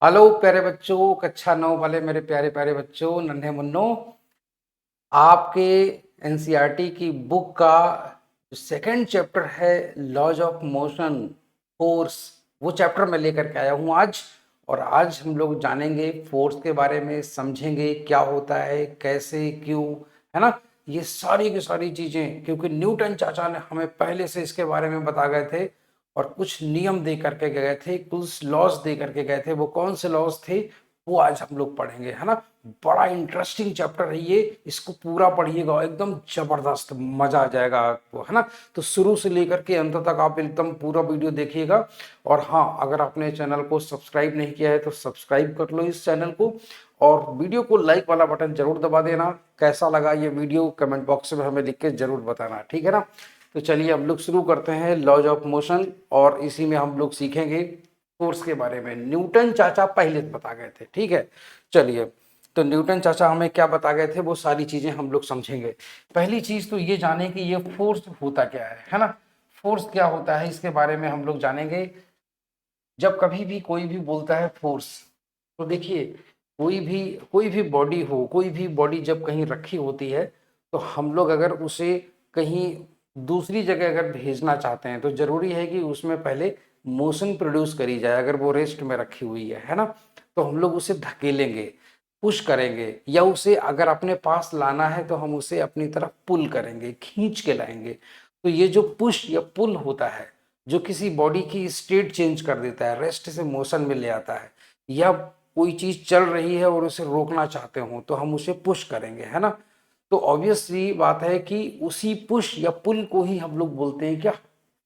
Hello प्यारे बच्चों, कक्षा 9 वाले मेरे प्यारे प्यारे बच्चों, नन्हे मुन्नों। आपके एनसीईआरटी की बुक का जो सेकंड चैप्टर है, लॉज ऑफ मोशन, फोर्स, वो चैप्टर मैं लेकर के आया हूँ आज। और आज हम लोग जानेंगे फोर्स के बारे में, समझेंगे क्या होता है, कैसे, क्यों, है ना। ये सारी की सारी चीजें, क्योंकि न्यूटन चाचा ने हमें पहले से इसके बारे में बता गए थे और कुछ नियम दे करके गए थे, कुछ लॉज दे करके गए थे। वो कौन से लॉज थे वो आज हम लोग पढ़ेंगे, है ना। बड़ा इंटरेस्टिंग चैप्टर है ये, इसको पूरा पढ़िएगा, एकदम जबरदस्त मजा आ जाएगा आपको, है ना। तो शुरू से लेकर के अंत तक आप एकदम पूरा वीडियो देखिएगा। और हाँ, अगर आपने चैनल को सब्सक्राइब नहीं किया है तो सब्सक्राइब कर लो इस चैनल को, और वीडियो को लाइक वाला बटन जरूर दबा देना। कैसा लगा ये वीडियो कमेंट बॉक्स में हमें लिख के जरूर बताना, ठीक है ना। तो चलिए हम लोग शुरू करते हैं लॉज ऑफ मोशन, और इसी में हम लोग सीखेंगे फोर्स के बारे में। न्यूटन चाचा पहले बता गए थे, ठीक है। चलिए, तो न्यूटन चाचा हमें क्या बता गए थे वो सारी चीजें हम लोग समझेंगे। पहली चीज तो ये जाने कि ये फोर्स होता क्या है ना। फोर्स क्या होता है इसके बारे में हम लोग जानेंगे। जब कभी भी कोई भी बोलता है फोर्स, तो देखिए, कोई भी बॉडी हो, कोई भी बॉडी जब कहीं रखी होती है, तो हम लोग अगर उसे कहीं दूसरी जगह अगर भेजना चाहते हैं तो जरूरी है कि उसमें पहले मोशन प्रोड्यूस करी जाए। अगर वो रेस्ट में रखी हुई है ना, तो हम लोग उसे धकेलेंगे, पुश करेंगे, या उसे अगर अपने पास लाना है तो हम उसे अपनी तरफ पुल करेंगे, खींच के लाएंगे। तो ये जो पुश या पुल होता है, जो किसी बॉडी की स्टेट चेंज कर देता है, रेस्ट से मोशन में ले आता है, या कोई चीज चल रही है और उसे रोकना चाहते हो तो हम उसे पुश करेंगे, है ना। तो ऑब्वियसली बात है कि उसी पुश या पुल को ही हम लोग बोलते हैं क्या,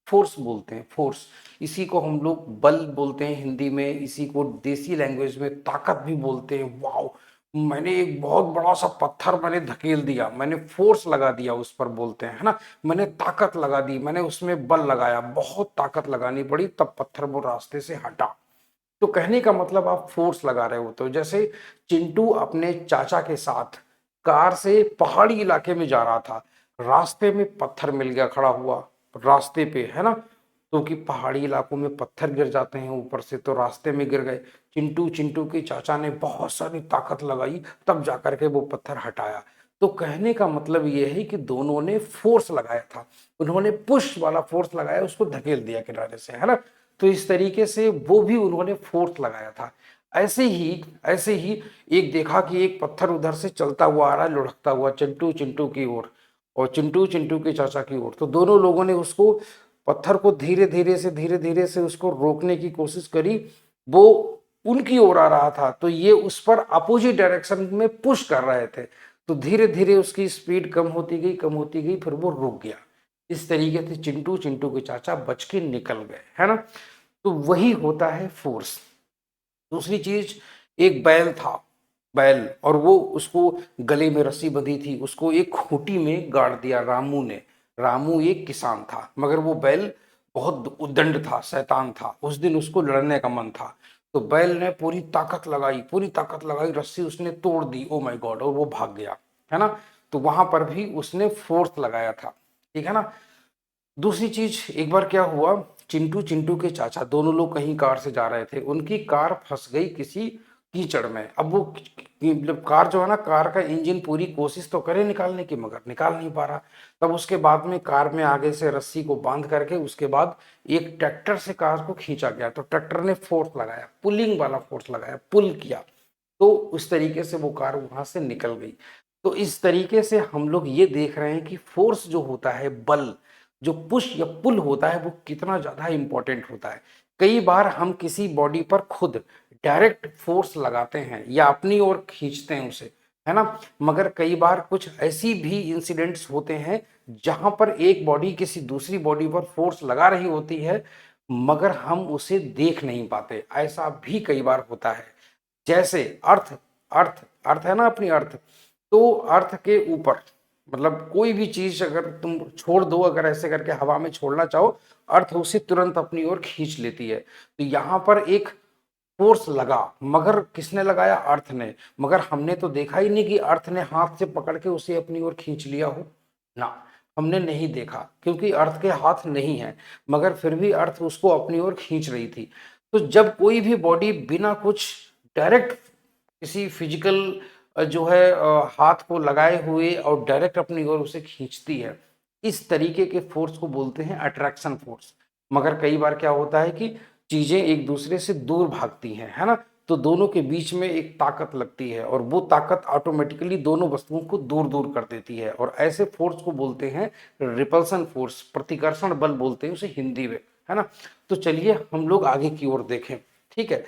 फोर्स बोलते हैं, फोर्स। इसी को हम लोग बल बोलते हैं हिंदी में, इसी को देसी लैंग्वेज में ताकत भी बोलते हैं। वाओ, मैंने एक बहुत बड़ा सा पत्थर मैंने धकेल दिया, मैंने फोर्स लगा दिया उस पर, बोलते हैं, है ना। मैंने ताकत लगा दी, मैंने उसमें बल लगाया, बहुत ताकत लगानी पड़ी तब पत्थर वो रास्ते से हटा। तो कहने का मतलब आप फोर्स लगा रहे हो। तो जैसे चिंटू अपने चाचा के साथ कार से पहाड़ी इलाके में जा रहा था, रास्ते में पत्थर मिल गया खड़ा हुआ रास्ते पे, है ना। क्योंकि पहाड़ी इलाकों में पत्थर गिर जाते हैं ऊपर से, तो रास्ते में गिर गए। चिंटू चिंटू के चाचा ने बहुत सारी ताकत लगाई, तब जाकर के वो पत्थर हटाया। तो कहने का मतलब ये है कि दोनों ने फोर्स लगाया था, उन्होंने पुश वाला फोर्स लगाया, उसको धकेल दिया किनारे से, है ना। तो इस तरीके से वो भी उन्होंने फोर्स लगाया था। ऐसे ही एक देखा कि एक पत्थर उधर से चलता हुआ आ रहा है, लुढ़कता हुआ, चिंटू चिंटू की ओर और चिंटू चिंटू के चाचा की ओर। तो दोनों लोगों ने उसको, पत्थर को धीरे धीरे से उसको रोकने की कोशिश करी। वो उनकी ओर आ रहा था, तो ये उस पर अपोजिट डायरेक्शन में पुश कर रहे थे। तो धीरे धीरे उसकी स्पीड कम होती गई, फिर वो रुक गया। इस तरीके से चिंटू चिंटू के चाचा बच के निकल गए, है ना। तो वही होता है फोर्स। दूसरी चीज, एक बैल था, बैल, और वो उसको गले में रस्सी बंधी थी, उसको एक खूंटी में गाड़ दिया रामू ने। रामू एक किसान था, मगर वो बैल बहुत उद्दंड था, शैतान था। उस दिन उसको लड़ने का मन था, तो बैल ने पूरी ताकत लगाई, रस्सी उसने तोड़ दी, ओ माय गॉड, और वो भाग गया, है ना। तो वहां पर भी उसने फोर्स लगाया था, ठीक है ना। दूसरी चीज, एक बार क्या हुआ, चिंटू चिंटू के चाचा दोनों लोग कहीं कार से जा रहे थे, उनकी कार फंस गई किसी कीचड़ में। अब वो मतलब कार जो है ना, कार का इंजन पूरी कोशिश तो करे निकालने की, मगर निकाल नहीं पा रहा। तब उसके बाद में कार में आगे से रस्सी को बांध करके उसके बाद एक ट्रैक्टर से कार को खींचा गया। तो ट्रैक्टर ने फोर्स लगाया, पुलिंग वाला फोर्स लगाया, पुल किया, तो उस तरीके से वो कार वहां से निकल गई। तो इस तरीके से हम लोग ये देख रहे हैं कि फोर्स जो होता है, बल, जो पुश या पुल होता है, वो कितना ज्यादा इंपॉर्टेंट होता है। कई बार हम किसी बॉडी पर खुद डायरेक्ट फोर्स लगाते हैं या अपनी ओर खींचते हैं उसे, है ना। मगर कई बार कुछ ऐसी भी इंसिडेंट्स होते हैं जहां पर एक बॉडी किसी दूसरी बॉडी पर फोर्स लगा रही होती है, मगर हम उसे देख नहीं पाते। ऐसा भी कई बार होता है। जैसे अर्थ, अर्थ अर्थ है ना, अपनी अर्थ। तो अर्थ के ऊपर, मतलब कोई भी चीज अगर तुम छोड़ दो, अगर ऐसे करके हवा में छोड़ना चाहो, अर्थ उसे तुरंत अपनी ओर खींच लेती है। तो यहां पर एक फोर्स लगा, मगर किसने लगाया, अर्थ ने। मगर हमने तो देखा ही नहीं कि अर्थ ने हाथ से पकड़ के उसे अपनी ओर खींच लिया हो ना, हमने नहीं देखा, क्योंकि अर्थ के हाथ नहीं है। मगर फिर भी अर्थ उसको अपनी ओर खींच रही थी। तो जब कोई भी बॉडी बिना कुछ डायरेक्ट किसी फिजिकल जो है हाथ को लगाए हुए और डायरेक्ट अपनी ओर उसे खींचती है। इस तरीके के फोर्स को बोलते हैं अट्रैक्शन फोर्स। मगर कई बार क्या होता है कि चीजें एक दूसरे से दूर भागती हैं, है ना, तो दोनों के बीच में एक ताकत लगती है और वो ताकत ऑटोमेटिकली दोनों वस्तुओं को दूर दूर कर देती है, और ऐसे फोर्स को बोलते हैं रिपल्सन फोर्स, प्रतिकर्षण बल बोलते हैं उसे हिंदी में, है ना। तो चलिए हम लोग आगे की ओर देखें, ठीक है।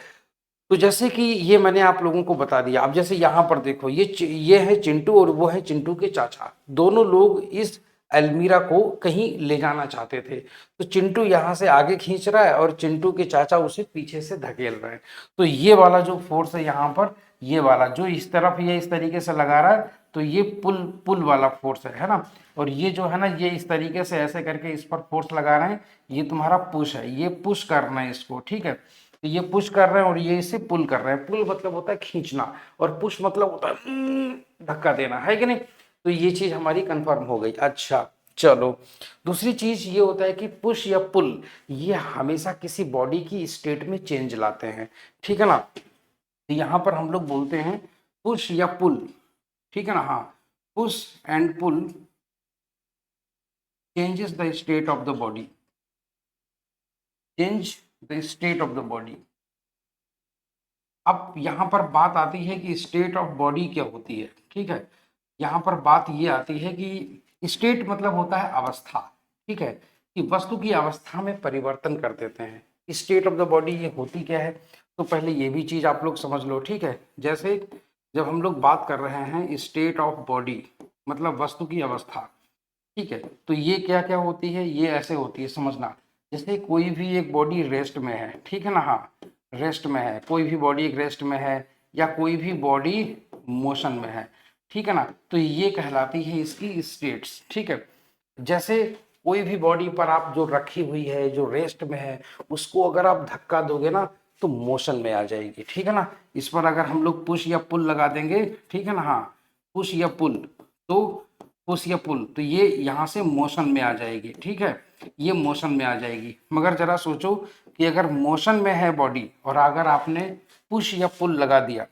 तो जैसे कि ये मैंने आप लोगों को बता दिया। अब जैसे यहाँ पर देखो, ये है चिंटू और वो है चिंटू के चाचा। दोनों लोग इस अलमीरा को कहीं ले जाना चाहते थे। तो चिंटू यहाँ से आगे खींच रहा है और चिंटू के चाचा उसे पीछे से धकेल रहे हैं। तो ये वाला जो फोर्स है यहाँ पर, ये वाला जो इस तरफ ये इस तरीके से लगा रहा है, तो ये पुल पुल वाला फोर्स है ना। और ये जो है ना, ये इस तरीके से ऐसे करके इस पर फोर्स लगा रहे हैं, ये तुम्हारा पुश है, ये पुश करना है इसको, ठीक है। तो ये पुश कर रहे हैं और ये इसे पुल कर रहे हैं। पुल मतलब होता है खींचना, और पुश मतलब होता है धक्का देना, है कि नहीं। तो ये चीज हमारी कंफर्म हो गई। अच्छा चलो, दूसरी चीज ये होता है कि पुश या पुल ये हमेशा किसी बॉडी की स्टेट में चेंज लाते हैं, ठीक है ना। तो यहां पर हम लोग बोलते हैं पुश या पुल, ठीक है ना। हाँ, push and pull changes the state of the body, change the state of the body. अब यहाँ पर बात आती है कि स्टेट ऑफ बॉडी क्या होती है, ठीक है। यहाँ पर बात ये आती है कि स्टेट मतलब होता है अवस्था, ठीक है, कि वस्तु की अवस्था में परिवर्तन कर देते हैं। स्टेट ऑफ द बॉडी ये होती क्या है, तो पहले ये भी चीज आप लोग समझ लो, ठीक है। जैसे जब हम लोग बात कर रहे हैं स्टेट ऑफ बॉडी मतलब वस्तु की अवस्था, ठीक है, तो ये क्या क्या होती है, ये ऐसे होती है समझना। जैसे कोई भी एक बॉडी रेस्ट में है, ठीक है ना। हाँ, रेस्ट में है, कोई भी बॉडी एक रेस्ट में है, या कोई भी बॉडी मोशन में है, ठीक है ना। तो ये कहलाती है इसकी स्टेट्स, ठीक है। जैसे कोई भी बॉडी पर आप जो रखी हुई है, जो रेस्ट में है, उसको अगर आप धक्का दोगे ना तो मोशन में आ जाएगी, ठीक है ना। इस पर अगर हम लोग पुश या पुल लगा देंगे, ठीक है ना। हाँ, पुश या पुल, तो पुश या पुल, तो ये यहाँ से मोशन में आ जाएगी, ठीक है, ये मोशन में आ जाएगी। मगर जरा सोचो कि अगर मोशन में है बॉडी और अगर आपने पुश या पुल लगा दिया,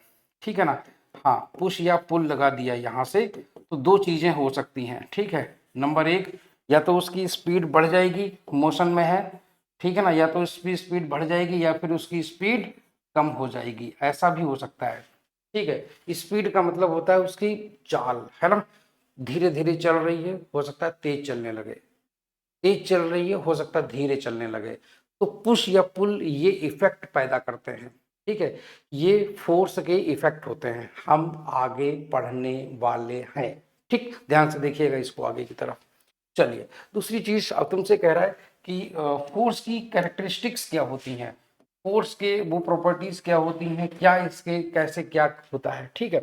ठीक है ना। हाँ, पुश या पुल लगा दिया यहाँ से, तो दो चीजें हो सकती हैं, ठीक है। नंबर एक, या तो उसकी स्पीड बढ़ जाएगी, मोशन में है, ठीक है ना, या तो उसकी स्पीड बढ़ जाएगी या फिर उसकी स्पीड कम हो जाएगी, ऐसा भी हो सकता है, ठीक है। स्पीड का मतलब होता है उसकी चाल, है ना। धीरे धीरे चल रही है, हो सकता है तेज चलने लगे, तेज चल रही है, हो सकता है धीरे चलने लगे। तो पुश या पुल ये इफेक्ट पैदा करते हैं, ठीक है। ये फोर्स के इफेक्ट होते हैं। हम आगे पढ़ने वाले हैं, ठीक, ध्यान से देखिएगा इसको आगे की तरफ। चलिए, दूसरी चीज अब तुमसे कह रहा है कि फोर्स की कैरेक्टरिस्टिक्स क्या होती हैं, फोर्स के वो प्रॉपर्टीज क्या होती हैं, क्या इसके कैसे क्या होता है, ठीक है।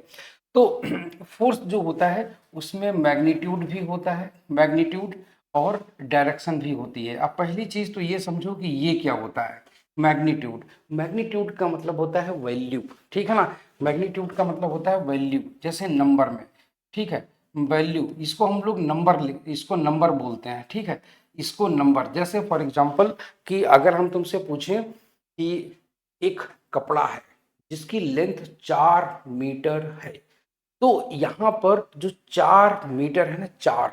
तो फोर्स जो होता है उसमें मैग्नीट्यूड भी होता है, मैग्नीट्यूड और डायरेक्शन भी होती है। अब पहली चीज तो ये समझो कि ये क्या होता है मैग्नीट्यूड। मैग्नीट्यूड का मतलब होता है वैल्यू, ठीक है ना। मैग्नीट्यूड का मतलब होता है वैल्यू, जैसे नंबर में, ठीक है, वैल्यू, इसको हम लोग नंबर, इसको नंबर बोलते हैं, ठीक है। इसको नंबर, जैसे फॉर एग्जांपल कि अगर हम तुमसे पूछें कि एक कपड़ा है जिसकी लेंथ 4 मीटर है, तो यहाँ पर जो 4 मीटर है ना, 4,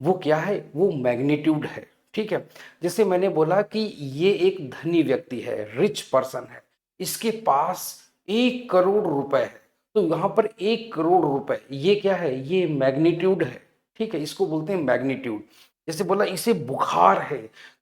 वो क्या है, वो मैग्नीट्यूड है, ठीक है। जैसे मैंने बोला कि ये एक धनी व्यक्ति है, रिच पर्सन है, इसके पास 1 करोड़ रुपए है, तो यहाँ पर 1 करोड़ रुपए, ये क्या है, ये मैग्नीट्यूड है, ठीक है, इसको बोलते हैं मैग्नीट्यूड। जैसे बोला इसे बुखार है,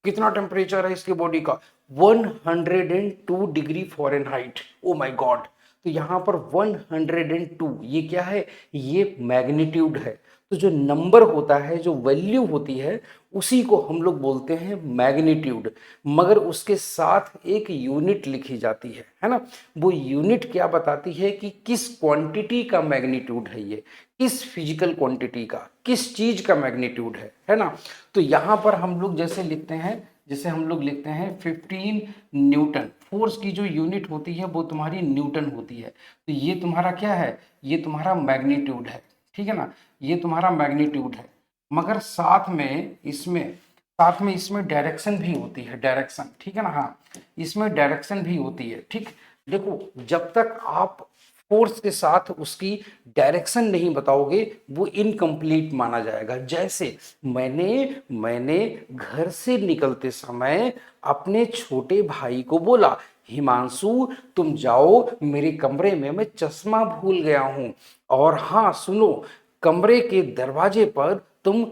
कितना टेम्परेचर है इसकी बॉडी का, 102 degree Fahrenheit, oh my God. तो यहाँ पर 102 ये क्या है, ये मैग्नीट्यूड है। तो जो नंबर होता है, जो वैल्यू होती है, उसी को हम लोग बोलते हैं मैग्नीट्यूड। मगर उसके साथ एक यूनिट लिखी जाती है ना। वो यूनिट क्या बताती है कि किस क्वांटिटी का मैग्नीट्यूड है, ये किस फिजिकल क्वांटिटी का, किस चीज का मैग्नीट्यूड है ना। तो यहाँ पर हम लोग जैसे लिखते हैं, जैसे हम लोग लिखते हैं 15 न्यूटन। फोर्स की जो यूनिट होती है वो तुम्हारी न्यूटन होती है। तो ये तुम्हारा क्या है, ये तुम्हारा मैग्नीट्यूड है, ठीक है ना, ये तुम्हारा मैग्नीट्यूड है। मगर साथ में इसमें डायरेक्शन भी होती है, डायरेक्शन, ठीक है ना। हाँ, इसमें डायरेक्शन भी होती है, ठीक। देखो, जब तक आप फोर्स के साथ उसकी डायरेक्शन नहीं बताओगे वो इनकम्प्लीट माना जाएगा। जैसे मैंने मैंने घर से निकलते समय अपने छोटे भाई को बोला, हिमांशु तुम जाओ, मेरे कमरे में मैं चश्मा भूल गया हूं, और हाँ सुनो, कमरे के दरवाजे पर तुम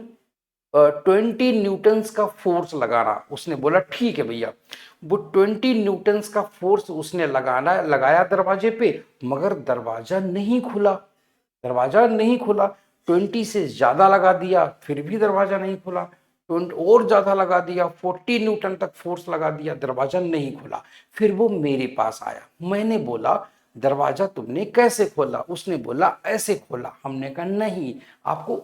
20 न्यूटन्स का फोर्स लगाना। उसने बोला ठीक है भैया। वो 20 न्यूटन्स का फोर्स उसने लगाया दरवाजे पे, मगर दरवाजा नहीं खुला। दरवाजा नहीं खुला। 20 से ज्यादा लगा दिया फिर भी दरवाजा नहीं खुला। 20 और ज्यादा लगा दिया, 40 न्यूटन तक फोर्स लगा दिया, दरवाजा नहीं खुला। फिर वो मेरे पास आया, मैंने बोला दरवाजा तुमने कैसे खोला? उसने बोला ऐसे खोला। हमने कहा नहीं, आपको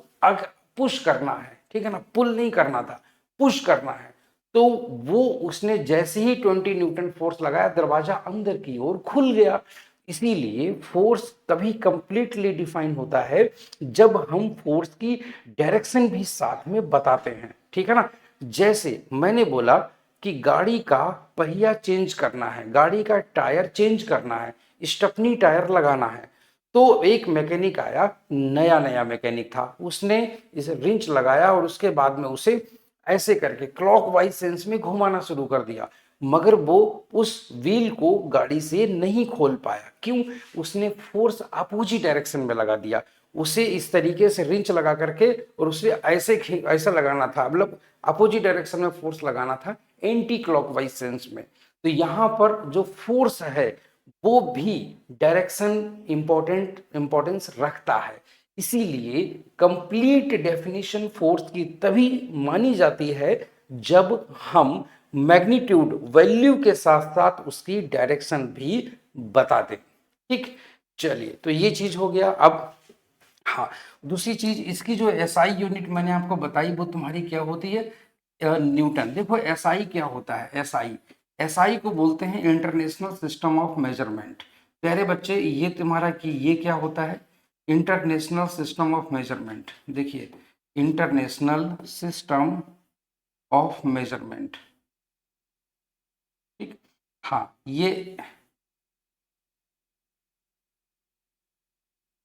पुश करना है, ठीक है ना, पुल नहीं करना था, पुश करना है। तो वो उसने जैसे ही 20 न्यूटन फोर्स लगाया, दरवाजा अंदर की ओर खुल गया। इसीलिए फोर्स तभी कंप्लीटली डिफाइन होता है जब हम फोर्स की डायरेक्शन भी साथ में बताते हैं, ठीक है ना। जैसे मैंने बोला कि गाड़ी का पहिया चेंज करना है, गाड़ी का टायर चेंज करना है, स्टेपनी टायर लगाना है। तो एक मैकेनिक आया, नया नया मैकेनिक था, उसने इसे रिंच लगाया और उसके बाद में उसे ऐसे करके क्लॉकवाइज सेंस में घुमाना शुरू कर दिया, मगर वो उस व्हील को गाड़ी से नहीं खोल पाया। क्यों? उसने फोर्स अपोजिट डायरेक्शन में लगा दिया। उसे इस तरीके से रिंच लगा करके और उसे ऐसा लगाना था, मतलब अपोजिट डायरेक्शन में फोर्स लगाना था, एंटी क्लॉकवाइज सेंस में। तो यहां पर जो फोर्स है वो भी डायरेक्शन इंपॉर्टेंस रखता है। इसीलिए कंप्लीट डेफिनेशन फोर्स की तभी मानी जाती है जब हम मैग्नीट्यूड वैल्यू के साथ साथ उसकी डायरेक्शन भी बता दें। ठीक, चलिए, तो ये चीज हो गया। अब हाँ, दूसरी चीज, इसकी जो एसआई यूनिट मैंने आपको बताई वो तुम्हारी क्या होती है? न्यूटन। देखो एसआई क्या होता है? एसआई, एसआई को बोलते हैं इंटरनेशनल सिस्टम ऑफ मेजरमेंट। प्यारे बच्चे, ये तुम्हारा कि ये क्या होता है? International system of measurement. देखिए, इंटरनेशनल सिस्टम ऑफ मेजरमेंट, ठीक। हाँ, ये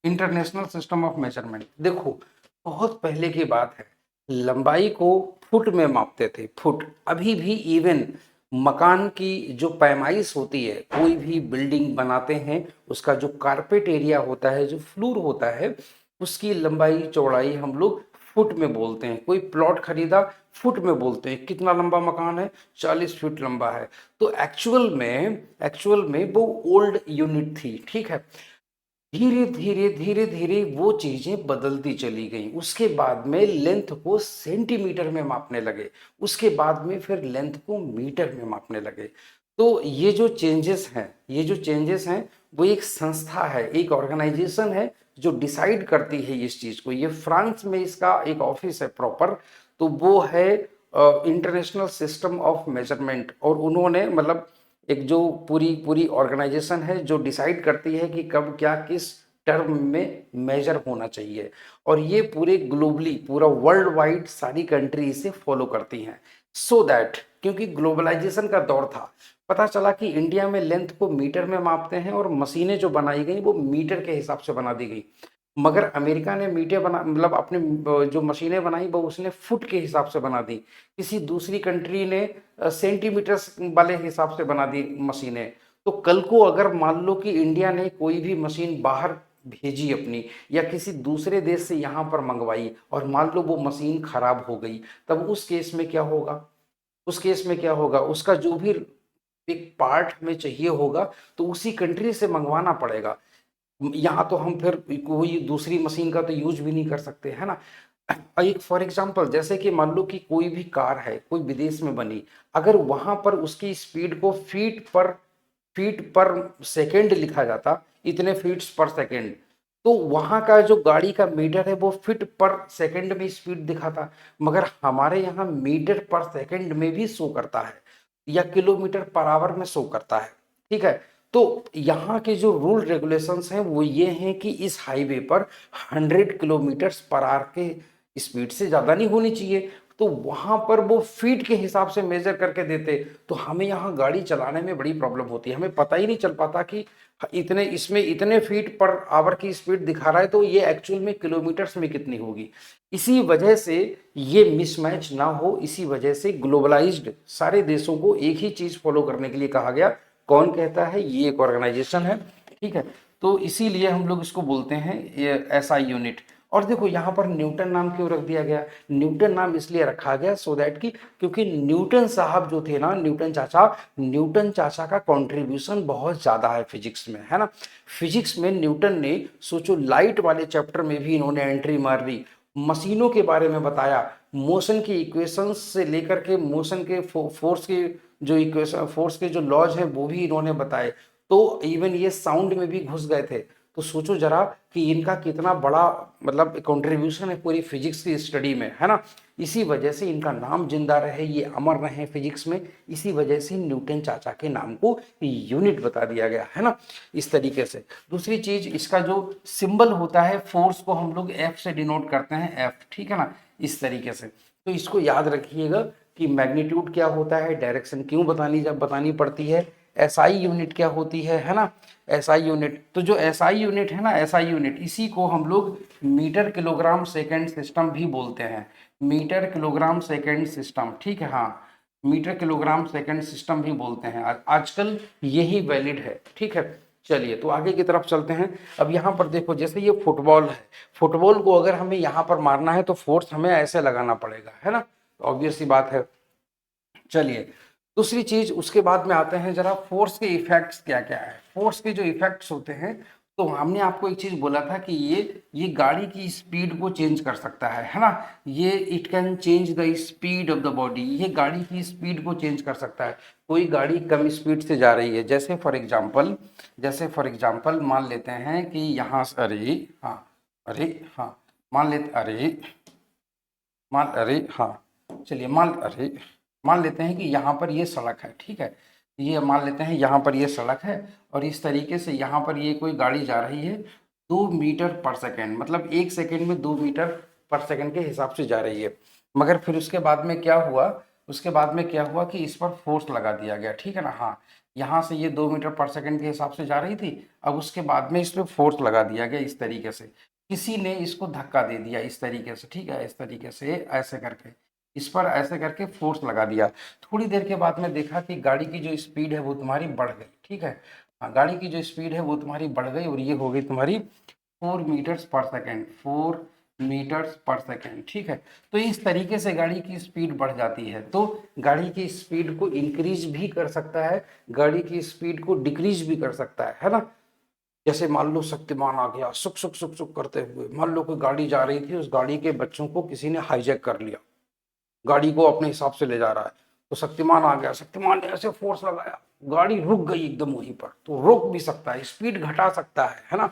इंटरनेशनल सिस्टम ऑफ मेजरमेंट। देखो, बहुत पहले की बात है, लंबाई को फुट में मापते थे, फुट। अभी भी इवन मकान की जो पैमाइश होती है, कोई भी बिल्डिंग बनाते हैं, उसका जो कारपेट एरिया होता है, जो फ्लोर होता है, उसकी लंबाई चौड़ाई हम लोग फुट में बोलते हैं। कोई प्लॉट खरीदा, फुट में बोलते हैं। कितना लंबा मकान है? 40 फीट लंबा है। तो एक्चुअल में वो ओल्ड यूनिट थी, ठीक है। धीरे धीरे वो चीजें बदलती चली गई। उसके बाद में लेंथ को सेंटीमीटर में मापने लगे, उसके बाद में फिर लेंथ को मीटर में मापने लगे। तो ये जो चेंजेस हैं वो एक संस्था है, एक ऑर्गेनाइजेशन है जो डिसाइड करती है इस चीज को। ये फ्रांस में इसका एक ऑफिस है प्रॉपर। तो वो है इंटरनेशनल सिस्टम ऑफ मेजरमेंट, और उन्होंने मतलब एक जो पूरी पूरी ऑर्गेनाइजेशन है जो डिसाइड करती है कि कब क्या किस टर्म में मेजर होना चाहिए। और ये पूरे ग्लोबली, पूरा वर्ल्ड वाइड सारी कंट्री इसे फॉलो करती हैं। सो दैट, क्योंकि ग्लोबलाइजेशन का दौर था, पता चला कि इंडिया में लेंथ को मीटर में मापते हैं और मशीनें जो बनाई गई वो मीटर के हिसाब से बना दी गई। मगर अमेरिका ने मीटर बना, मतलब अपने जो मशीनें बनाई वो उसने फुट के हिसाब से बना दी। किसी दूसरी कंट्री ने सेंटीमीटर वाले हिसाब से बना दी मशीनें। तो कल को अगर मान लो कि इंडिया ने कोई भी मशीन बाहर भेजी अपनी, या किसी दूसरे देश से यहाँ पर मंगवाई, और मान लो वो मशीन खराब हो गई, तब उस केस में क्या होगा? उस केस में क्या होगा? उसका जो भी एक पार्ट हमें चाहिए होगा तो उसी कंट्री से मंगवाना पड़ेगा। यहाँ तो हम फिर कोई दूसरी मशीन का तो यूज भी नहीं कर सकते, है ना। एक फॉर एग्जांपल, जैसे कि मान लो कि कोई भी कार है, कोई विदेश में बनी, अगर वहां पर उसकी स्पीड को फीट पर सेकेंड लिखा जाता, इतने फीट्स पर सेकेंड, तो वहां का जो गाड़ी का मीटर है वो फीट पर सेकेंड में स्पीड दिखाता। मगर हमारे यहाँ मीटर पर सेकेंड में भी शो करता है, या किलोमीटर पर आवर में शो करता है, ठीक है। तो यहाँ के जो रूल रेगुलेशंस हैं वो ये हैं कि इस हाईवे पर 100 किलोमीटर पर आवर के स्पीड से ज़्यादा नहीं होनी चाहिए। तो वहां पर वो फीट के हिसाब से मेजर करके देते, तो हमें यहाँ गाड़ी चलाने में बड़ी प्रॉब्लम होती है, हमें पता ही नहीं चल पाता कि इतने इसमें इतने फीट पर आवर की स्पीड दिखा रहा है, तो ये एक्चुअल में किलोमीटर्स में कितनी होगी। इसी वजह से ये मिसमैच ना हो, इसी वजह से ग्लोबलाइज्ड सारे देशों को एक ही चीज फॉलो करने के लिए कहा गया। कौन कहता है? ये एक ऑर्गेनाइजेशन है, ठीक है। तो इसीलिए हम लोग इसको बोलते हैं ये एसआई यूनिट। और देखो यहाँ पर न्यूटन नाम क्यों रख दिया गया? न्यूटन नाम इसलिए रखा गया सो दैट कि क्योंकि न्यूटन साहब जो थे ना, न्यूटन चाचा का कंट्रीब्यूशन बहुत ज्यादा है फिजिक्स में, है ना। फिजिक्स में न्यूटन ने, सोचो, लाइट वाले चैप्टर में भी इन्होंने एंट्री मार दी, मशीनों के बारे में बताया, मोशन की इक्वेशंस से लेकर के मोशन के फोर्स के जो इक्वेशन, फोर्स के जो लॉज हैं वो भी इन्होंने बताए। तो इवन ये साउंड में भी घुस गए थे। तो सोचो जरा कि इनका कितना बड़ा मतलब कंट्रीब्यूशन है पूरी फिजिक्स की स्टडी में, है ना। इसी वजह से इनका नाम जिंदा रहे, ये अमर रहे फिजिक्स में, इसी वजह से न्यूटन चाचा के नाम को यूनिट बता दिया गया, है ना, इस तरीके से। दूसरी चीज, इसका जो सिंबल होता है फोर्स को हम लोग एफ से डिनोट करते हैं, एफ, ठीक है ना, इस तरीके से। तो इसको याद रखिएगा कि मैग्नीट्यूड क्या होता है, डायरेक्शन क्यों बतानी पड़ती है, एसआई यूनिट क्या होती है ना, एसआई यूनिट। तो जो एसआई यूनिट है ना, एसआई यूनिट, इसी को हम लोग मीटर किलोग्राम सेकेंड सिस्टम भी बोलते हैं, मीटर किलोग्राम सेकेंड सिस्टम, ठीक है, हाँ, मीटर किलोग्राम सेकेंड सिस्टम भी बोलते हैं। आजकल यही वैलिड है, ठीक है। चलिए तो आगे की तरफ चलते हैं। अब यहाँ पर देखो, जैसे ये फुटबॉल है, फुटबॉल को अगर हमें यहाँ पर मारना है तो फोर्स हमें ऐसे लगाना पड़ेगा, है ना, ऑब्वियस सी बात है। चलिए दूसरी चीज, उसके बाद में आते हैं जरा फोर्स के इफेक्ट्स क्या क्या है। फोर्स के जो इफेक्ट्स होते हैं, तो हमने आपको एक चीज बोला था कि ये गाड़ी की स्पीड को चेंज कर सकता है ना, ये it can change the speed of the body, ये गाड़ी की स्पीड को चेंज कर सकता है। कोई गाड़ी कम स्पीड से जा रही है, जैसे फॉर एग्जाम्पल मान लेते हैं कि यहाँ से, अरे हाँ, चलिए मान लेते हैं कि यहाँ पर ये सड़क है, ठीक है, ये मान लेते हैं यहाँ पर ये सड़क है, और इस तरीके से यहाँ पर ये कोई गाड़ी जा रही है 2 मीटर पर सेकेंड, मतलब 1 सेकेंड में 2 मीटर पर सेकेंड के हिसाब से जा रही है। मगर फिर उसके बाद में क्या हुआ कि इस पर फोर्स लगा दिया गया, ठीक है ना, हाँ, यहाँ से ये 2 मीटर पर सेकेंड के हिसाब से जा रही थी, अब उसके बाद में इस पर फोर्स लगा दिया गया इस तरीके से, किसी ने इसको धक्का दे दिया इस तरीके से, ठीक है, इस तरीके से ऐसे करके, इस पर ऐसे करके फोर्स लगा दिया। थोड़ी देर के बाद में देखा कि गाड़ी की जो स्पीड है वो तुम्हारी बढ़ गई, ठीक है, हाँ, गाड़ी की जो स्पीड है वो तुम्हारी बढ़ गई, और ये हो गई तुम्हारी 4 मीटर्स पर सेकेंड, ठीक है। तो इस तरीके से गाड़ी की स्पीड बढ़ जाती है। तो गाड़ी की स्पीड को इंक्रीज भी कर सकता है, गाड़ी की स्पीड को डिक्रीज भी कर सकता है ना। जैसे मान लो शक्तिमान आ गया, सुक सुक सुक सुक करते हुए, मान लो कोई गाड़ी जा रही थी, उस गाड़ी के बच्चों को किसी ने हाईजैक कर लिया, गाड़ी को अपने हिसाब से ले जा रहा है, तो शक्तिमान आ गया, शक्तिमान ने ऐसे फोर्स लगाया, गाड़ी रुक गई एकदम वहीं पर। तो रोक भी सकता है, स्पीड घटा सकता है ना।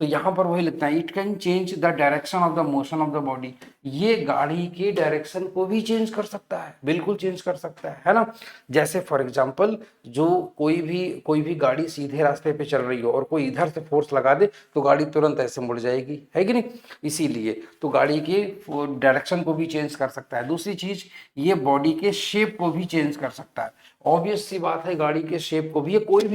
तो यहाँ पर वही लिखता है, it can change the direction of the motion of the body, ये गाड़ी के डायरेक्शन को भी चेंज कर सकता है, बिल्कुल चेंज कर सकता है ना। जैसे फॉर एग्जांपल, जो कोई भी गाड़ी सीधे रास्ते पे चल रही हो और कोई इधर से फोर्स लगा दे तो गाड़ी तुरंत ऐसे मुड़ जाएगी, है कि नहीं। इसीलिए तो गाड़ी के डायरेक्शन को भी चेंज कर सकता है। दूसरी चीज, ये बॉडी के शेप को भी चेंज कर सकता है। ऑब्वियस सी बात है, गाड़ी के शेप को भी, ये कोई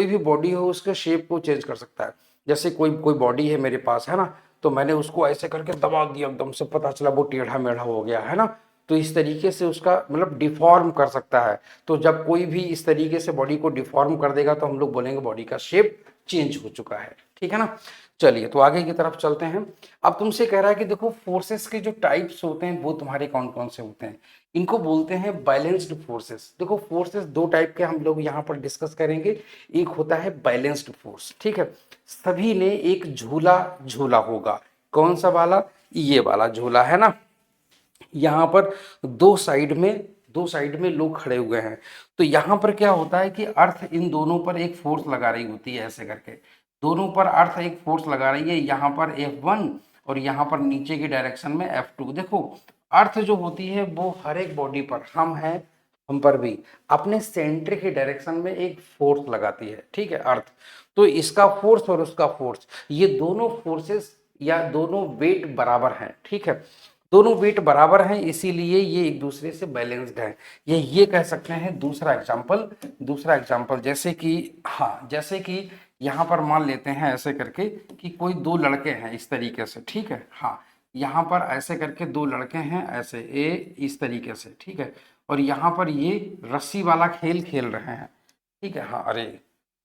भी बॉडी हो उसके शेप को चेंज कर सकता है। जैसे कोई बॉडी है मेरे पास, है ना, तो मैंने उसको ऐसे करके दबा दिया, एकदम से पता चला वो टेढ़ा मेढ़ा हो गया, है ना। तो इस तरीके से उसका मतलब डिफॉर्म कर सकता है। तो जब कोई भी इस तरीके से बॉडी को डिफॉर्म कर देगा तो हम लोग बोलेंगे बॉडी का शेप चेंज हो चुका है, ठीक है ना। चलिए तो आगे की तरफ चलते हैं। अब तुमसे कह रहा है कि देखो फोर्सेस के जो टाइप्स होते हैं वो तुम्हारे कौन कौन से होते हैं, इनको बोलते हैं बैलेंस्ड फोर्सेस। देखो फोर्सेस 2 टाइप के हम लोग यहाँ पर डिस्कस करेंगे। एक होता है बैलेंस्ड फोर्स, ठीक है, सभी ने एक झूला झूला होगा, कौन सा वाला, ये वाला झूला, है ना। यहाँ पर दो साइड में लोग खड़े हुए हैं, तो यहाँ पर क्या होता है कि अर्थ इन दोनों पर एक फोर्स लगा रही होती है, ऐसे करके दोनों पर अर्थ एक फोर्स लगा रही है, यहाँ पर F1 और यहाँ पर नीचे की डायरेक्शन में F2। देखो अर्थ जो होती है वो हर एक बॉडी पर, हम पर भी अपने सेंटर के डायरेक्शन में एक फोर्स लगाती है, ठीक है, अर्थ। तो इसका फोर्स और उसका फोर्स, ये दोनों फोर्सेस या दोनों वेट बराबर हैं, ठीक है। दोनों वेट बराबर हैं, इसीलिए ये एक दूसरे से बैलेंस्ड है। ये कह सकते हैं। दूसरा एग्जाम्पल जैसे कि, हाँ, जैसे कि यहाँ पर मान लेते हैं ऐसे करके कि कोई दो लड़के हैं इस तरीके से, ठीक है, हाँ, यहाँ पर ऐसे करके दो लड़के हैं ऐसे इस तरीके से, ठीक है, और यहाँ पर ये रस्सी वाला खेल खेल रहे हैं, ठीक है, हाँ, अरे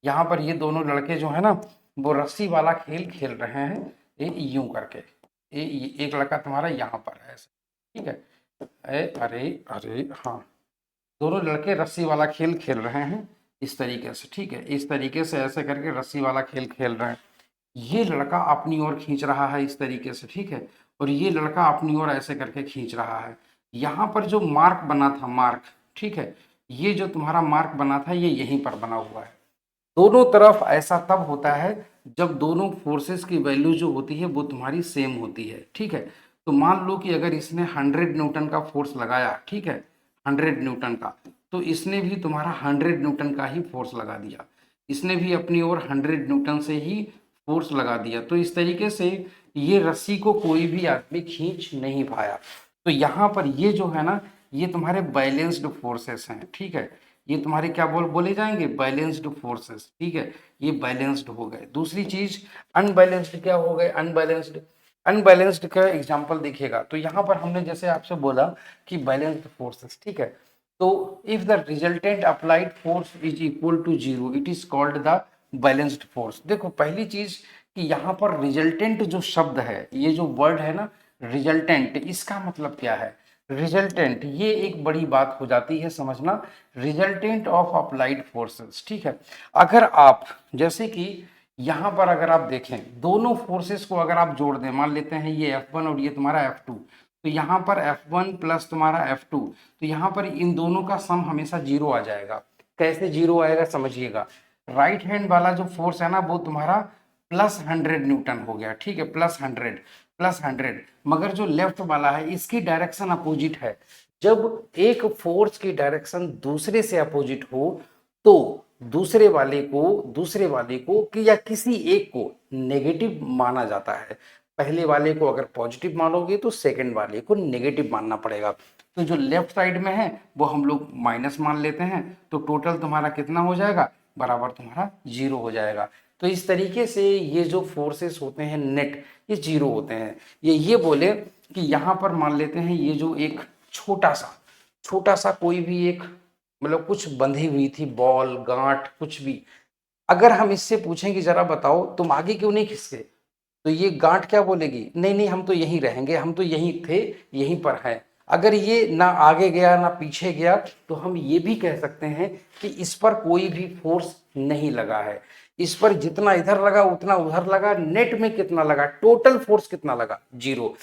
यहाँ पर ये दोनों लड़के जो है ना वो रस्सी वाला खेल खेल रहे हैं, यूं करके, एक लड़का तुम्हारा यहाँ पर है ऐसे, ठीक है, अरे अरे हाँ, दोनों लड़के रस्सी वाला खेल खेल रहे हैं इस तरीके से, ठीक है, इस तरीके से ऐसे करके रस्सी वाला खेल खेल रहे हैं। ये लड़का अपनी ओर खींच रहा है इस तरीके से, ठीक है, और ये लड़का अपनी ओर ऐसे करके खींच रहा है। यहाँ पर जो मार्क बना था, मार्क, ठीक है, ये जो तुम्हारा मार्क बना था ये यहीं पर बना हुआ है। दोनों तरफ ऐसा तब होता है जब दोनों फोर्सेस की वैल्यू जो होती है वो तुम्हारी सेम होती है, ठीक है। तो मान लो कि अगर इसने 100 न्यूटन का फोर्स लगाया, ठीक है, 100 न्यूटन का, तो इसने भी तुम्हारा 100 न्यूटन का ही फोर्स लगा दिया, इसने भी अपनी ओर 100 न्यूटन से ही फोर्स लगा दिया। तो इस तरीके से ये रस्सी को कोई भी आदमी खींच नहीं पाया। तो यहाँ पर ये जो है ना ये तुम्हारे बैलेंस्ड फोर्सेस हैं, ठीक है, ये तुम्हारे क्या बोले जाएंगे, बैलेंस्ड फोर्सेस, ठीक है, ये बैलेंस्ड हो गए। दूसरी चीज अनबैलेंस्ड क्या हो गए, अनबैलेंस्ड का एग्जांपल देखिएगा। तो यहाँ पर हमने जैसे आपसे बोला कि बैलेंस्ड फोर्सेस, ठीक है, तो if the resultant applied force is equal to zero it is called the balanced force. देखो पहली चीज कि यहाँ पर रिजल्टेंट जो शब्द है, ये जो वर्ड है ना रिजल्टेंट, इसका मतलब क्या है, रिजल्टेंट, ये एक बड़ी बात हो जाती है समझना, रिजल्टेंट ऑफ अप्लाइड फोर्सेस, ठीक है। अगर आप जैसे कि यहाँ पर अगर आप देखें दोनों फोर्सेस को अगर आप जोड़ दें, मान लेते हैं ये F1 और ये तुम्हारा F2, तो यहाँ पर F1 प्लस तुम्हारा F2, तो यहाँ पर इन दोनों का सम हमेशा जीरो आ जाएगा। कैसे जीरो आएगा समझिएगा, राइट हैंड वाला जो फोर्स है ना वो तुम्हारा प्लस 100 न्यूटन हो गया, ठीक है, प्लस 100, मगर जो लेफ्ट वाला है इसकी डायरेक्शन अपोजिट है। जब एक फोर्स की डायरेक्शन दूसरे से अपोजिट हो तो दूसरे वाले को कि या किसी एक को नेगेटिव माना जाता है। पहले वाले को अगर पॉजिटिव मानोगे तो सेकंड वाले को नेगेटिव मानना पड़ेगा। तो जो लेफ्ट साइड में है वो हम लोग माइनस मान लेते हैं, तो टोटल तुम्हारा कितना हो जाएगा, बराबर तुम्हारा जीरो हो जाएगा। तो इस तरीके से ये जो फोर्सेस होते हैं नेट, ये जीरो होते हैं। ये बोले कि यहाँ पर मान लेते हैं ये जो एक छोटा सा कोई भी एक मतलब कुछ बंधी हुई थी बॉल गांठ कुछ भी, अगर हम इससे पूछें कि जरा बताओ तुम आगे क्यों नहीं खिसके, तो ये गांठ क्या बोलेगी, नहीं नहीं हम तो यहीं रहेंगे, हम तो यहीं थे, यहीं पर हैं। अगर ये ना आगे गया ना पीछे गया तो हम ये भी कह सकते हैं कि इस पर कोई भी फोर्स नहीं लगा है। इस पर जितना इधर लगा उतना उधर लगा, नेट में कितना लगा, टोटल फोर्स कितना लगा, जीरो।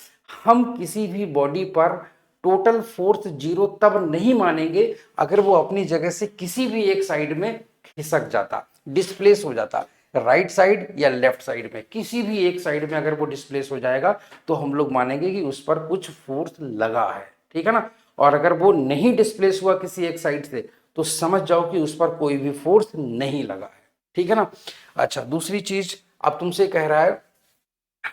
हम किसी भी बॉडी पर टोटल फोर्स जीरो तब नहीं मानेंगे अगर वो अपनी जगह से किसी भी एक साइड में खिसक जाता, डिस्प्लेस हो जाता, राइट साइड या लेफ्ट साइड में, किसी भी एक साइड में अगर वो डिस्प्लेस हो जाएगा तो हम लोग मानेंगे कि उस पर कुछ फोर्स लगा है, ठीक है ना। और अगर वो नहीं डिस्प्लेस हुआ किसी एक साइड से तो समझ जाओ कि उस पर कोई भी फोर्स नहीं लगा है, ठीक है ना। अच्छा दूसरी चीज अब तुमसे कह रहा है,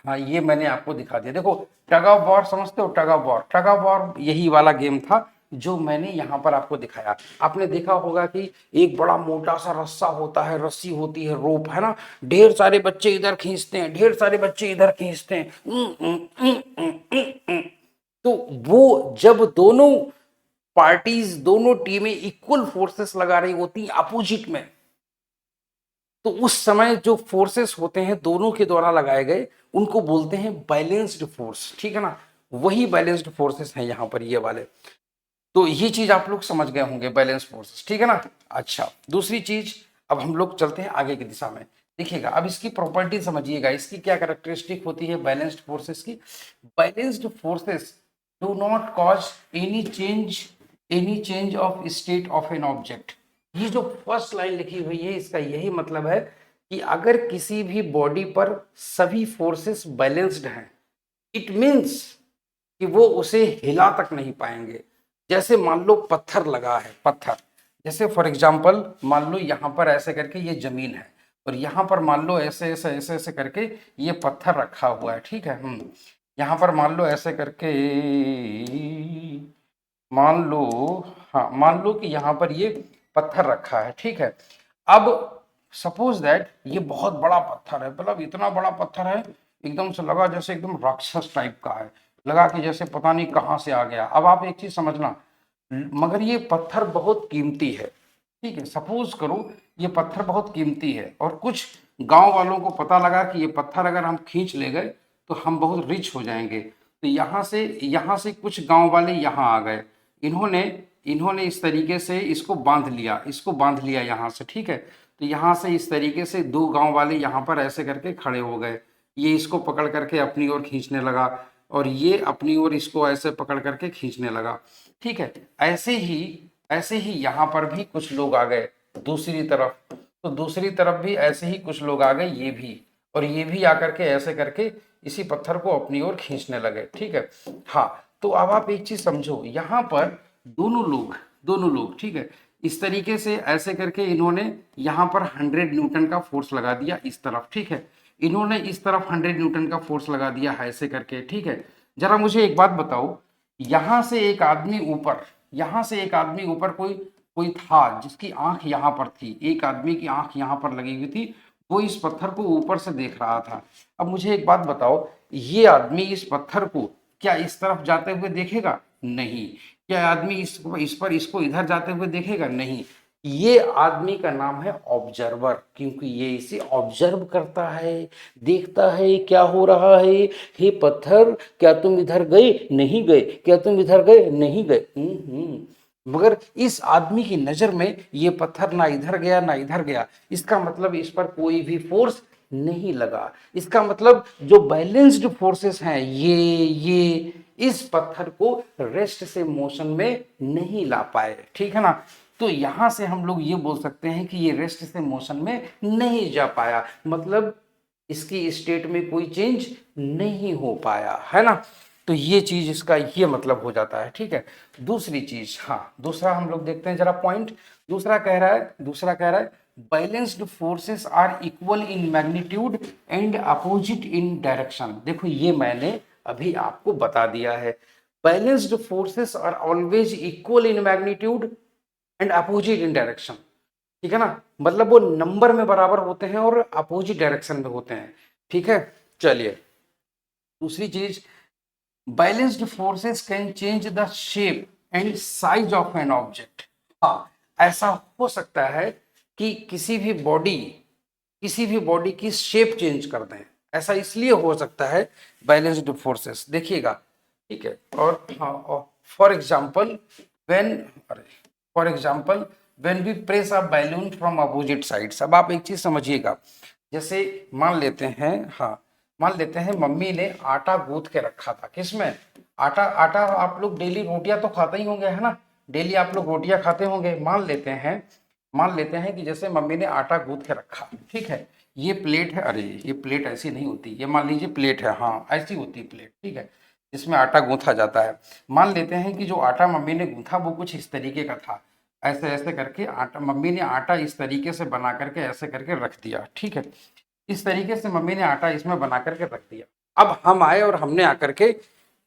हाँ ये मैंने आपको दिखा दिया, देखो टग ऑफ वॉर समझते हो, टग ऑफ वॉर यही वाला गेम था जो मैंने यहाँ पर आपको दिखाया। आपने देखा होगा कि एक बड़ा मोटा सा रस्सा होता है, रस्सी होती है, रोप है ना, ढेर सारे बच्चे इधर खींचते हैं, ढेर सारे बच्चे इधर खींचते हैं, तो वो जब दोनों पार्टीज दोनों टीमें इक्वल फोर्सेस लगा रही होती अपोजिट में, तो उस समय जो फोर्सेस होते हैं दोनों के द्वारा लगाए गए उनको बोलते हैं बैलेंस्ड फोर्स, ठीक है ना। वही बैलेंस्ड फोर्सेस हैं यहाँ पर ये वाले। तो ये चीज आप लोग समझ गए होंगे, बैलेंस फोर्सेस, ठीक है ना। अच्छा दूसरी चीज अब हम लोग चलते हैं आगे की दिशा में। देखिएगा अब इसकी प्रॉपर्टी समझिएगा, इसकी क्या कैरेक्टरिस्टिक होती है बैलेंस्ड फोर्सेस की। Balanced forces do not cause any change of state of an object. ये जो फर्स्ट लाइन लिखी हुई है इसका यही मतलब है कि अगर किसी भी बॉडी पर सभी फोर्सेस बैलेंस्ड हैं, इट मीन्स कि वो उसे हिला तक नहीं पाएंगे। जैसे मान लो पत्थर लगा है, पत्थर जैसे फॉर एग्जांपल मान लो यहाँ पर ऐसे करके ये जमीन है और यहाँ पर मान लो ऐसे ऐसे ऐसे ऐसे करके ये पत्थर रखा हुआ है, ठीक है। यहाँ पर मान लो ऐसे करके, मान लो, हाँ मान लो कि यहाँ पर ये पत्थर रखा है, ठीक है। अब सपोज दैट ये बहुत बड़ा पत्थर है, मतलब इतना बड़ा पत्थर है, एकदम से लगा जैसे एकदम राक्षस टाइप का है, लगा कि जैसे पता नहीं कहाँ से आ गया। अब आप एक चीज समझना, मगर ये पत्थर बहुत कीमती है, ठीक है। सपोज करो ये पत्थर बहुत कीमती है और कुछ गांव वालों को पता लगा कि ये पत्थर अगर हम खींच ले गए तो हम बहुत रिच हो जाएंगे। तो यहाँ से कुछ गांव वाले यहाँ आ गए, इन्होंने इन्होंने इस तरीके से इसको बांध लिया यहाँ से, ठीक है। तो यहाँ से इस तरीके से दो गांव वाले यहाँ पर ऐसे करके खड़े हो गए, ये इसको पकड़ करके अपनी ओर खींचने लगा और ये अपनी ओर इसको ऐसे पकड़ करके खींचने लगा, ठीक है। ऐसे ही यहाँ पर भी कुछ लोग आ गए दूसरी तरफ, तो दूसरी तरफ भी ऐसे ही कुछ लोग आ गए, ये भी और ये भी आकर के ऐसे करके इसी पत्थर को अपनी ओर खींचने लगे, ठीक है। हाँ, तो अब आप एक चीज समझो, यहाँ पर दोनों लोग ठीक है, इस तरीके से ऐसे करके इन्होंने यहाँ पर 100 न्यूटन का फोर्स लगा दिया इस तरफ, ठीक है। इन्होंने इस तरफ 100 न्यूटन का फोर्स लगा दिया है ऐसे करके, ठीक है। जरा मुझे एक बात बताओ, यहाँ से एक आदमी ऊपर यहाँ से एक आदमी ऊपर कोई कोई था जिसकी आंख यहाँ पर थी, एक आदमी की आंख यहाँ पर लगी हुई थी, वो इस पत्थर को ऊपर से देख रहा था। अब मुझे एक बात बताओ, ये आदमी इस पत्थर को क्या इस तरफ जाते हुए देखेगा? नहीं। क्या आदमी इस पर इसको इधर जाते हुए देखेगा? नहीं। ये आदमी का नाम है ऑब्जर्वर, क्योंकि ये इसे ऑब्जर्व करता है, देखता है क्या हो रहा है। हे पत्थर, क्या तुम इधर गए? नहीं गए। क्या तुम इधर गए? नहीं गए। मगर इस आदमी की नजर में ये पत्थर ना इधर गया ना इधर गया, इसका मतलब इस पर कोई भी फोर्स नहीं लगा। इसका मतलब जो बैलेंस्ड फोर्सेस हैं ये इस पत्थर को रेस्ट से मोशन में नहीं ला पाए, ठीक है ना। तो यहां से हम लोग ये बोल सकते हैं कि ये रेस्ट से मोशन में नहीं जा पाया, मतलब इसकी स्टेट में कोई चेंज नहीं हो पाया, है ना। तो ये चीज इसका ये मतलब हो जाता है, ठीक है। दूसरी चीज, हाँ दूसरा हम लोग देखते हैं जरा पॉइंट। दूसरा कह रहा है balanced forces are equal in magnitude and opposite in direction. देखो ये मैंने अभी आपको बता दिया है, balanced forces are always equal in magnitude and opposite in direction, ठीक है ना। मतलब वो नंबर में बराबर होते हैं और अपोजिट डायरेक्शन में होते हैं, ठीक है। चलिए दूसरी चीज, balanced forces can change the shape and size of an object. हाँ, ऐसा हो सकता है कि किसी भी बॉडी की शेप चेंज कर दें, ऐसा इसलिए हो सकता है बैलेंस्ड फोर्सेस, देखिएगा, ठीक है। और हाँ, फॉर एग्जाम्पल व्हेन अरे for example when we press a balloon from opposite sides. अब आप एक चीज समझिएगा, जैसे मान लेते हैं, हाँ मान लेते हैं मम्मी ने आटा गूंथ के रखा था, किसमें? आटा आटा आप लोग डेली रोटियां तो खाते ही होंगे, है ना। डेली आप लोग रोटियां खाते होंगे। मान लेते हैं कि जैसे मम्मी ने आटा गूंथ के रखा, ठीक है। ये प्लेट है, अरे ये प्लेट ऐसी नहीं होती, ये मान लीजिए प्लेट है, हाँ ऐसी होती है प्लेट, ठीक है, जिसमें आटा गूंथा जाता है। मान लेते हैं कि जो आटा मम्मी ने गूंथा वो कुछ इस तरीके का था, ऐसे ऐसे करके आटा मम्मी ने आटा इस तरीके से बना करके ऐसे करके रख दिया, ठीक है। इस तरीके से मम्मी ने आटा इसमें बना करके रख दिया। अब हम आए और हमने आकर के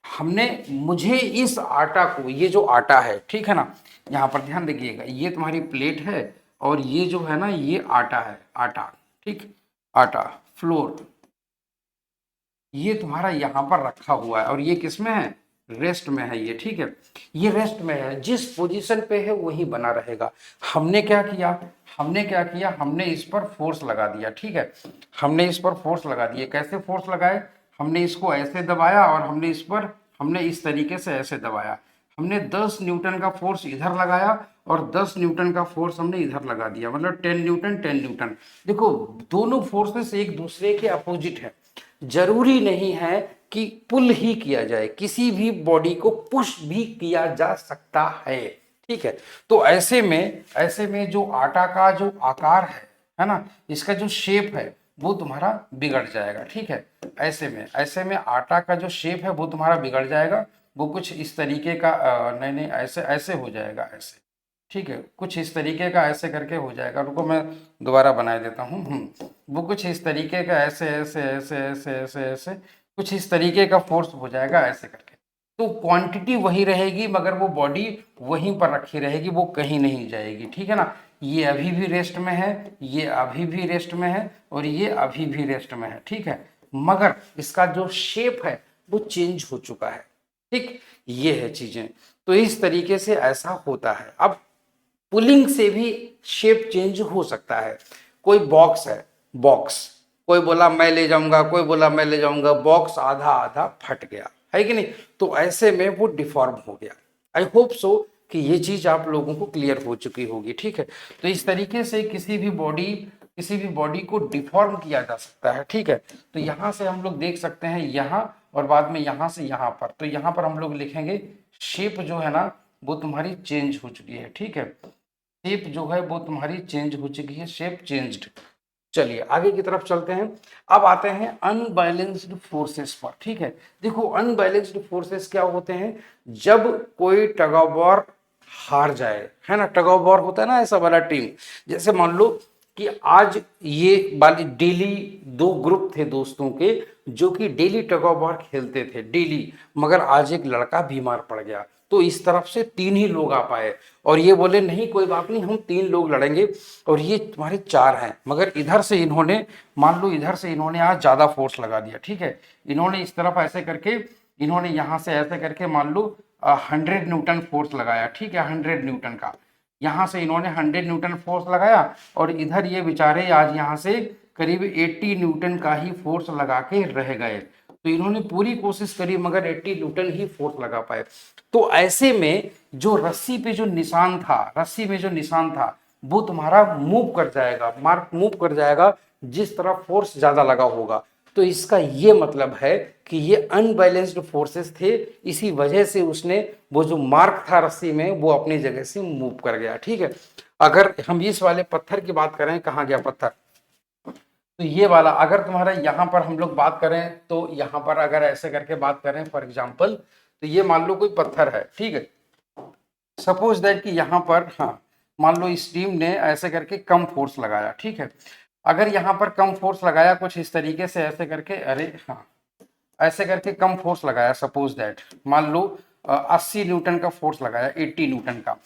हमने मुझे इस आटा को, ये जो आटा है, ठीक है ना, यहाँ पर ध्यान देखिएगा, ये तुम्हारी प्लेट है और ये जो है ना ये आटा है, आटा, ठीक, आटा फ्लोर, ये तुम्हारा यहाँ पर रखा हुआ है और ये किस में है? रेस्ट में है ये, ठीक है। ये रेस्ट में है, जिस पोजीशन पे है वही बना रहेगा। हमने क्या किया, हमने इस पर फोर्स लगा दिया, ठीक है। हमने इस पर फोर्स लगा दिए, कैसे फोर्स लगाए? हमने इसको ऐसे दबाया और हमने इस तरीके से ऐसे दबाया। हमने 10 न्यूटन का फोर्स इधर लगाया और 10 न्यूटन का फोर्स हमने इधर लगा दिया, मतलब 10 न्यूटन 10 न्यूटन। देखो दोनों फोर्सेस एक दूसरे के अपोजिट है, जरूरी नहीं है कि पुल ही किया जाए, किसी भी बॉडी को पुश भी किया जा सकता है, ठीक है। तो ऐसे में जो आटा का जो आकार है ना, इसका जो शेप है वो तुम्हारा बिगड़ जाएगा, ठीक है। ऐसे में आटा का जो शेप है वो तुम्हारा बिगड़ जाएगा, वो कुछ इस तरीके का नहीं नहीं ऐसे ऐसे हो जाएगा, ऐसे, ठीक है, कुछ इस तरीके का ऐसे करके हो जाएगा। रुको मैं दोबारा बना देता हूँ। वो कुछ इस तरीके का ऐसे ऐसे ऐसे ऐसे ऐसे ऐसे कुछ इस तरीके का फोर्स हो जाएगा ऐसे करके। तो क्वांटिटी वही रहेगी मगर वो बॉडी वहीं पर रखी रहेगी, वो कहीं नहीं जाएगी, ठीक है ना। ये अभी भी रेस्ट में है, ये अभी भी रेस्ट में है, और ये अभी भी रेस्ट में है, ठीक है। मगर इसका जो शेप है वो चेंज हो चुका है, ठीक। ये है चीजें। तो इस तरीके से ऐसा होता है। अब पुलिंग से भी शेप चेंज हो सकता है। कोई बॉक्स है, बॉक्स, कोई बोला मैं ले जाऊंगा, कोई बोला मैं ले जाऊंगा, बॉक्स आधा आधा फट गया, है कि नहीं। तो ऐसे में वो डिफॉर्म हो गया। आई होप सो कि ये चीज आप लोगों को क्लियर हो चुकी होगी, ठीक है। तो इस तरीके से किसी भी बॉडी को डिफॉर्म किया जा सकता है, ठीक है। तो यहां से हम लोग देख सकते हैं यहां, और बाद में यहां से यहां पर, तो यहां पर हम लोग लिखेंगे शेप जो है ना वो तुम्हारी चेंज हो चुकी है, ठीक है। शेप जो है वो तुम्हारी चेंज हो चुकी है, शेप चेंज्ड। चलिए आगे की तरफ चलते हैं। अब आते हैं अनबैलेंस्ड फोर्सेस पर, ठीक है। देखो अनबैलेंस्ड फोर्सेस क्या होते हैं, जब कोई टग ऑफ वॉर हार जाए, है ना। टग ऑफ वॉर होता है ना ऐसा वाला टीम, जैसे मान लो कि आज ये वाली डेली दो ग्रुप थे दोस्तों के जो कि डेली टग ऑफ वॉर खेलते थे डेली, मगर आज एक लड़का बीमार पड़ गया, तो इस तरफ से तीन ही लोग आ पाए, और ये बोले नहीं कोई बात नहीं हम तीन लोग लड़ेंगे, और ये तुम्हारे चार हैं। मगर इधर से इन्होंने, मान लो इधर से इन्होंने आज ज्यादा फोर्स लगा दिया, ठीक है। इन्होंने इस तरफ ऐसे करके, इन्होंने यहां से ऐसे करके मान लो 100 न्यूटन फोर्स लगाया, ठीक है, 100 न्यूटन का। यहां से इन्होंने 100 न्यूटन फोर्स लगाया, और इधर ये बेचारे आज यहां से करीब 80 न्यूटन का ही फोर्स लगा के रह गए। तो इन्होंने पूरी कोशिश करी मगर 80 न्यूटन ही फोर्स लगा पाए। तो ऐसे में जो रस्सी पे जो निशान था, रस्सी में जो निशान था वो तुम्हारा मूव कर जाएगा, मार्क मूव कर जाएगा जिस तरफ फोर्स ज्यादा लगा होगा। तो इसका ये मतलब है कि ये अनबैलेंस्ड फोर्सेस थे, इसी वजह से उसने वो जो मार्क था रस्सी में वो अपनी जगह से मूव कर गया, ठीक है। अगर हम इस वाले पत्थर की बात करें, कहाँ गया पत्थर, तो ये वाला अगर तुम्हारा यहाँ पर हम लोग बात करें, तो यहाँ पर अगर ऐसे करके बात करें फॉर एग्जाम्पल, तो ये मान लो कोई पत्थर है, ठीक है। सपोज दैट कि यहाँ पर, हाँ, मान लो इस टीम ने ऐसे करके कम फोर्स लगाया, ठीक है। अगर यहाँ पर कम फोर्स लगाया कुछ इस तरीके से ऐसे करके, अरे हाँ, ऐसे करके कम फोर्स लगाया, सपोज दैट मान लो 80 न्यूटन का फोर्स लगाया 80 न्यूटन का,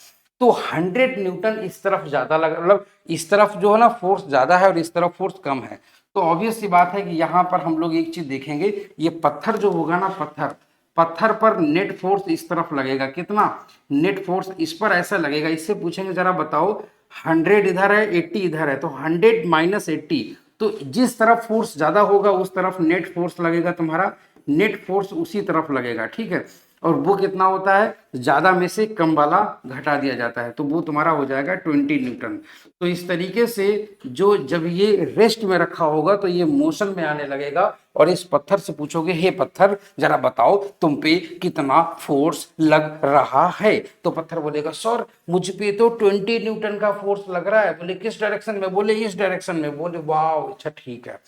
तो 100 न्यूटन इस तरफ ज्यादा लगा, मतलब इस तरफ जो है ना फोर्स ज्यादा है और इस तरफ फोर्स कम है। तो ऑब्वियस सी बात है कि यहाँ पर हम लोग एक चीज देखेंगे, ये पत्थर जो होगा ना, पत्थर पत्थर पर नेट फोर्स इस तरफ लगेगा, कितना नेट फोर्स इस पर ऐसा लगेगा। इससे पूछेंगे जरा बताओ, 100 इधर है 80 इधर है, तो 100 माइनस 80, तो जिस तरफ फोर्स ज्यादा होगा उस तरफ नेट फोर्स लगेगा, तुम्हारा नेट फोर्स उसी तरफ लगेगा, ठीक है। और वो कितना होता है, ज्यादा में से कम वाला घटा दिया जाता है, तो वो तुम्हारा हो जाएगा 20 न्यूटन। तो इस तरीके से जो जब ये रेस्ट में रखा होगा तो ये मोशन में आने लगेगा, और इस पत्थर से पूछोगे हे पत्थर जरा बताओ तुम पे कितना फोर्स लग रहा है, तो पत्थर बोलेगा सर मुझ पे तो 20 न्यूटन का फोर्स लग रहा है। बोले किस डायरेक्शन में, बोले इस डायरेक्शन में। बोले वाह अच्छा ठीक है।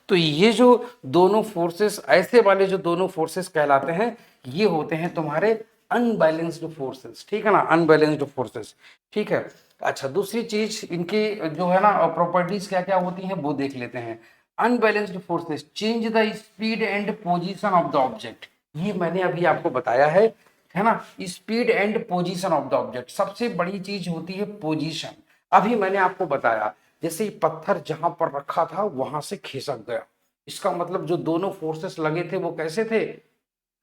तो ये जो दोनों फोर्सेस, ऐसे वाले जो दोनों फोर्सेस कहलाते हैं, ये होते हैं तुम्हारे अनबैलेंस्ड फोर्सेस, ठीक है ना, अनबैलेंस्ड फोर्सेस, ठीक है। अच्छा दूसरी चीज इनकी जो है ना प्रॉपर्टीज क्या क्या होती हैं वो देख लेते हैं। Unbalanced forces change the speed and position of the object, ये मैंने अभी आपको बताया है ना। Speed and position of the object, सबसे बड़ी चीज होती है पोजीशन। अभी मैंने आपको बताया जैसे पत्थर जहां पर रखा था वहां से खिसक गया, इसका मतलब जो दोनों फोर्सेस लगे थे वो कैसे थे,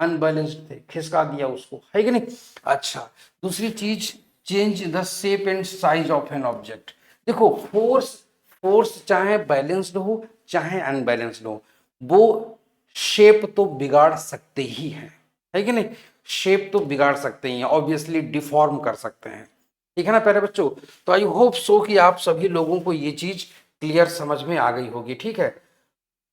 अनबैलेंस्ड थे, खिसका दिया उसको, है कि नहीं। अच्छा दूसरी चीज, change the shape and size of an object. देखो फोर्स, फोर्स चाहे बैलेंस्ड हो चाहे अनबैलेंस्ड हो, वो शेप तो बिगाड़ सकते ही हैं, है कि नहीं। शेप तो बिगाड़ सकते ही हैं, ऑब्वियसली डिफॉर्म कर सकते हैं, ठीक है ना प्यारे बच्चों। तो आई होप सो कि आप सभी लोगों को ये चीज क्लियर समझ में आ गई होगी, ठीक है।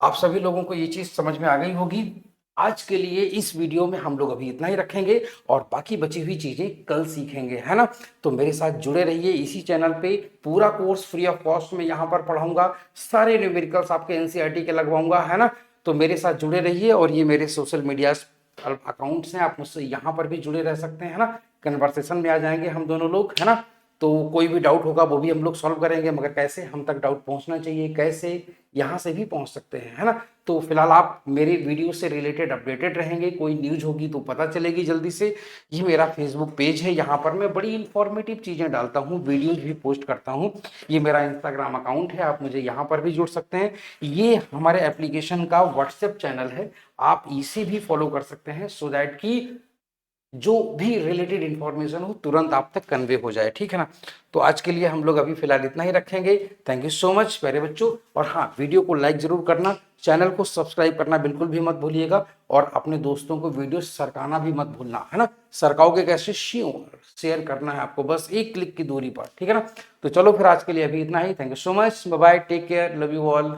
आप सभी लोगों को ये चीज समझ में आ गई होगी। आज के लिए इस वीडियो में हम लोग अभी इतना ही रखेंगे, और बाकी बची हुई चीजें कल सीखेंगे, है ना। तो मेरे साथ जुड़े रहिए इसी चैनल पे, पूरा कोर्स फ्री ऑफ कॉस्ट में यहाँ पर पढ़ाऊंगा, सारे न्यूमेरिकल्स आपके एनसीईआरटी के लगवाऊंगा, है ना। तो मेरे साथ जुड़े रहिए, और ये मेरे सोशल मीडिया अकाउंट्स हैं, आप मुझसे यहाँ पर भी जुड़े रह सकते हैं, है ना। कन्वर्सेशन में आ जाएंगे हम दोनों लोग, है ना। तो कोई भी डाउट होगा वो भी हम लोग सॉल्व करेंगे, मगर कैसे हम तक डाउट पहुंचना चाहिए, कैसे यहाँ से भी पहुंच सकते हैं, है ना। तो फिलहाल आप मेरे वीडियो से रिलेटेड अपडेटेड रहेंगे, कोई न्यूज होगी तो पता चलेगी जल्दी से। ये मेरा फेसबुक पेज है, यहाँ पर मैं बड़ी इंफॉर्मेटिव चीज़ें डालता हूँ, वीडियोज भी पोस्ट करता हूँ। ये मेरा इंस्टाग्राम अकाउंट है, आप मुझे यहाँ पर भी जुड़ सकते हैं। ये हमारे एप्लीकेशन का व्हाट्सएप चैनल है, आप इसे भी फॉलो कर सकते हैं, सो दैट कि जो भी रिलेटेड इंफॉर्मेशन हो तुरंत आप तक कन्वे हो जाए, ठीक है ना। तो आज के लिए हम लोग अभी फिलहाल इतना ही रखेंगे। थैंक यू सो मच प्यारे बच्चों। और हाँ, वीडियो को लाइक जरूर करना, चैनल को सब्सक्राइब करना बिल्कुल भी मत भूलिएगा, और अपने दोस्तों को वीडियो सरकाना भी मत भूलना, है ना। सरकाओगे कैसे? शेयर करना है आपको, बस एक क्लिक की दूरी पर, ठीक है ना। तो चलो फिर आज के लिए अभी इतना ही। Thank you so much, bye bye, take care, love you all.